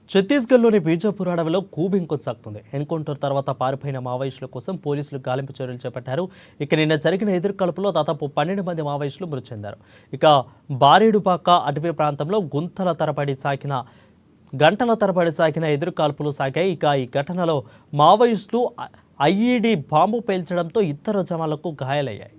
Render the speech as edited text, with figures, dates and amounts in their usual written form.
ఛత్తీస్గఢ్లోని బీజాపూర్ అడవిలో కూబింగ్ కొనసాగుతుంది. ఎన్కౌంటర్ తర్వాత పారిపోయిన మావోయిస్టుల కోసం పోలీసులు గాలింపు చర్యలు చేపట్టారు. నిన్న జరిగిన ఎదురుకాల్పులో దాదాపు 12 మంది మావోయిస్టులు మృతి చెందారు. బారేడుపాక అటవీ ప్రాంతంలో గంటల తరబడి సాగిన ఎదురుకాల్పులు సాగాయి. ఈ ఘటనలో మావోయిస్టులు ఐఈడీ బాంబు పేల్చడంతో ఇద్దరు జవాన్లకు గాయాలయ్యాయి.